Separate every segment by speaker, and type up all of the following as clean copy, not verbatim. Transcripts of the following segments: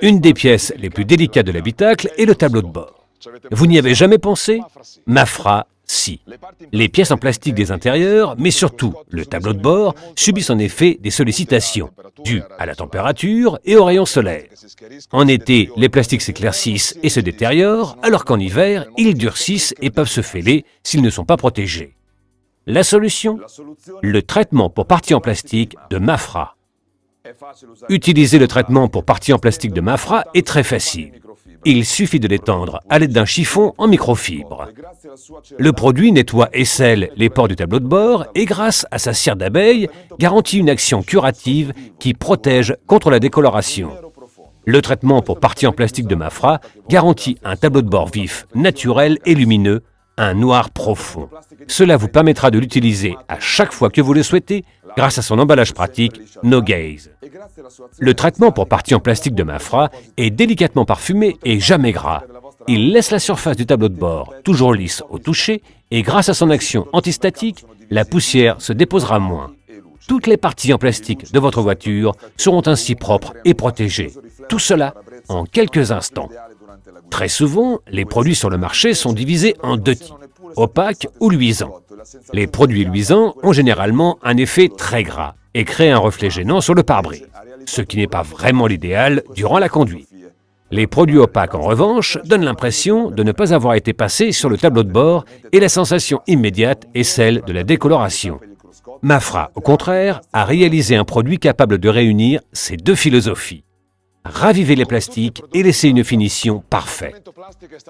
Speaker 1: Une des pièces les plus délicates de l'habitacle est le tableau de bord. Vous n'y avez jamais pensé? Mafra, si. Les pièces en plastique des intérieurs, mais surtout le tableau de bord, subissent en effet des sollicitations, dues à la température et aux rayons solaires. En été, les plastiques s'éclaircissent et se détériorent, alors qu'en hiver, ils durcissent et peuvent se fêler s'ils ne sont pas protégés. La solution? Le traitement pour parties en plastique de Mafra. Utiliser le traitement pour parties en plastique de Mafra est très facile. Il suffit de l'étendre à l'aide d'un chiffon en microfibre. Le produit nettoie et scelle les pores du tableau de bord et grâce à sa cire d'abeille, garantit une action curative qui protège contre la décoloration. Le traitement pour parties en plastique de Mafra garantit un tableau de bord vif, naturel et lumineux, un noir profond. Cela vous permettra de l'utiliser à chaque fois que vous le souhaitez grâce à son emballage pratique No Gaze. Le traitement pour parties en plastique de Mafra est délicatement parfumé et jamais gras. Il laisse la surface du tableau de bord toujours lisse au toucher et grâce à son action antistatique, la poussière se déposera moins. Toutes les parties en plastique de votre voiture seront ainsi propres et protégées. Tout cela en quelques instants. Très souvent, les produits sur le marché sont divisés en deux types, opaques ou luisants. Les produits luisants ont généralement un effet très gras et créent un reflet gênant sur le pare-brise, ce qui n'est pas vraiment l'idéal durant la conduite. Les produits opaques, en revanche, donnent l'impression de ne pas avoir été passés sur le tableau de bord et la sensation immédiate est celle de la décoloration. Mafra, au contraire, a réalisé un produit capable de réunir ces deux philosophies. Ravivez les plastiques et laissez une finition parfaite.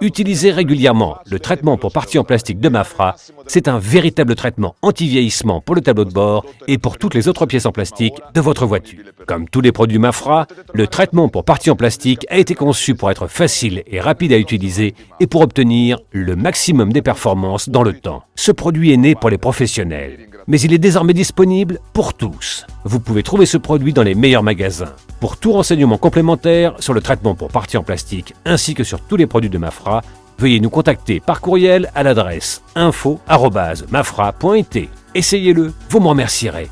Speaker 1: Utilisez régulièrement le traitement pour parties en plastique de Mafra. C'est un véritable traitement anti-vieillissement pour le tableau de bord et pour toutes les autres pièces en plastique de votre voiture. Comme tous les produits Mafra, le traitement pour parties en plastique a été conçu pour être facile et rapide à utiliser et pour obtenir le maximum des performances dans le temps. Ce produit est né pour les professionnels, mais il est désormais disponible pour tous. Vous pouvez trouver ce produit dans les meilleurs magasins. Pour tout renseignement complémentaire sur le traitement pour parties en plastique ainsi que sur tous les produits de Mafra, veuillez nous contacter par courriel à l'adresse info@mafra.it. Essayez-le, vous m'en remercierez.